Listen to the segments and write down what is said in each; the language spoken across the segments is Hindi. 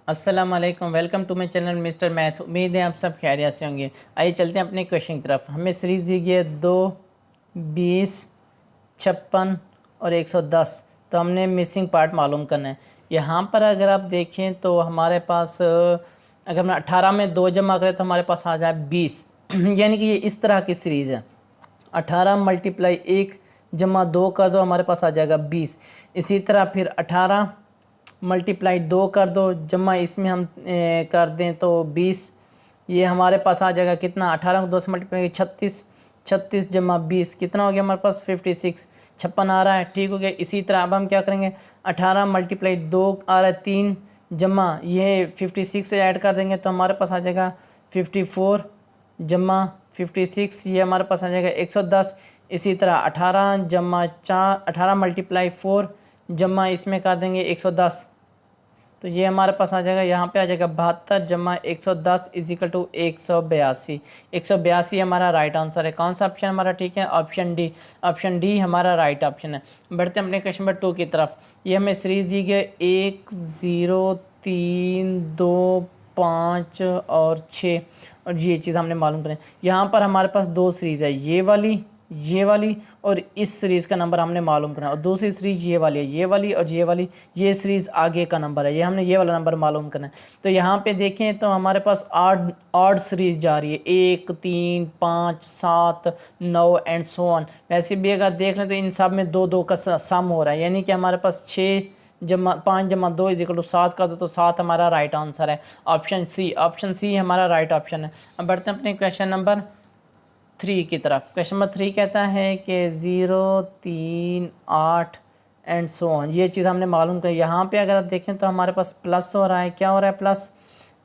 अस्सलाम वालेकुम, welcome to my channel Mister Math. उम्मीद है आप सब खैरियत से होंगे। आइए चलते हैं अपने क्वेश्चन की तरफ। हमें सीरीज़ दी गई है 2, 20, 56 और 110। तो हमने मिसिंग पार्ट मालूम करना है। यहाँ पर अगर आप देखें तो हमारे पास अगर हम 18 में 2 जमा करें तो हमारे पास आ जाए 20 यानी कि ये इस तरह की सीरीज़ है। 18 मल्टीप्लाई 1 जमा 2 कर दो, हमारे पास आ जाएगा 20। इसी तरह फिर 18 मल्टीप्लाई 2 कर दो, जमा इसमें हम कर दें तो 20। ये हमारे पास आ जाएगा कितना, 18 को 2 से मल्टीप्लाई 36, 36 जमा 20 कितना हो गया हमारे पास 56, 56 आ रहा है। ठीक हो गया। इसी तरह अब हम क्या करेंगे, 18 मल्टीप्लाई 2 आ रहा है 3 जमा ये 56 से ऐड कर देंगे तो हमारे पास आ जाएगा 54 जमा 56, ये हमारे पास आ जाएगा 110। इसी तरह 18 जमा 4, 18 मल्टीप्लाई 4 जमा इसमें कर देंगे 110, तो ये हमारे पास आ जाएगा, यहाँ पे आ जाएगा 72 जमा 110 इजिकल टू 182। 182 हमारा राइट आंसर है। कौन सा ऑप्शन हमारा ठीक है, ऑप्शन डी। ऑप्शन डी हमारा राइट ऑप्शन है। बढ़ते हैं अपने क्वेश्चन नंबर 2 की तरफ। ये हमें सीरीज दी गई 1, 0, 3, 2, 5 और 6, और ये चीज़ हमने मालूम करें। यहाँ पर हमारे पास 2 सीरीज़ है, ये वाली और इस सीरीज़ का नंबर हमने मालूम करना है, और दूसरी सीरीज़ ये वाली है, ये वाली और ये वाली, ये सीरीज़ आगे का नंबर है, ये हमने ये वाला नंबर मालूम करना है। तो यहाँ पे देखें तो हमारे पास ऑड सीरीज़ जा रही है, 1, 3, 5, 7, 9 एंड सो ऑन। वैसे भी अगर देख लें तो इन सब में 2 का सम हो रहा है, यानी कि हमारे पास 5 जमा 2 इजिकल टू 7 कर दो तो 7 हमारा राइट आंसर है। ऑप्शन सी हमारा राइट ऑप्शन है। अब बढ़ते हैं अपने क्वेश्चन नंबर 3 की तरफ। क्वेश्चन नंबर 3 कहता है कि 0, 3, 8 एंड सो ऑन, ये चीज़ हमने मालूम करी। यहाँ पे अगर आप देखें तो हमारे पास प्लस हो रहा है, क्या हो रहा है,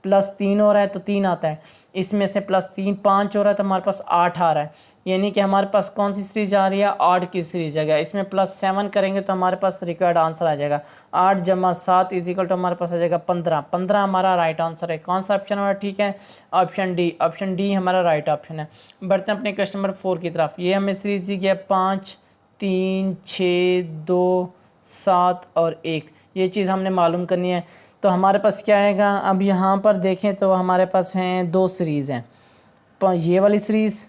प्लस 3 हो रहा है तो 3 आता है, इसमें से +3 5 हो रहा है तो हमारे पास 8 आ रहा है, यानी कि हमारे पास कौन सी सीरीज आ रही है, 8 की सीरीज आ गया। इसमें +7 करेंगे तो हमारे पास रिक्वायर्ड आंसर आ जाएगा 8 जमा 7 इजिकल टू हमारे पास आ जाएगा 15। 15 हमारा राइट आंसर है। कौन सा ऑप्शन हमारा ठीक है, ऑप्शन डी हमारा राइट ऑप्शन है। बढ़ते हैं अपने क्वेश्चन नंबर 4 की तरफ। ये हमें सीरीज दी गई है 5, 3, 6, 2, 7 और 1, ये चीज़ हमने मालूम करनी है। तो हमारे पास क्या आएगा, अब यहाँ पर देखें तो हमारे पास हैं 2 सीरीज़ हैं, ये वाली सीरीज़,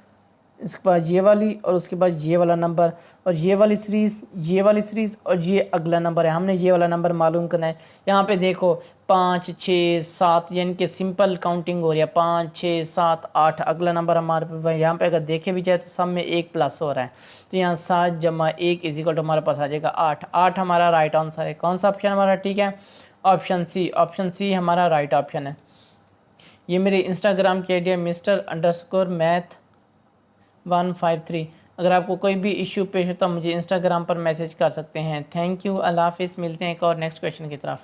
इसके बाद ये वाली और उसके बाद ये वाला नंबर, और ये वाली सीरीज़ और ये अगला नंबर है, हमने ये वाला नंबर मालूम करना है। यहाँ पे देखो 5, 6, 7 यानी कि सिंपल काउंटिंग हो रही है, 5, 6, 7, 8 अगला नंबर हमारे पे। यहाँ पे अगर देखे भी जाए तो सब में 1 प्लस हो रहा है, तो यहाँ 7 जमा 1 इजिकल टू हमारे पास आ जाएगा 8। 8 हमारा राइट आंसर है। कौन सा ऑप्शन हमारा ठीक है, ऑप्शन सी हमारा राइट ऑप्शन है। ये मेरी इंस्टाग्राम की आईडी है Mr_Math153। अगर आपको कोई भी इश्यू पेश हो तो मुझे इंस्टाग्राम पर मैसेज कर सकते हैं। थैंक यू, अल्लाह हाफिज़। मिलते हैं एक और नेक्स्ट क्वेश्चन की तरफ।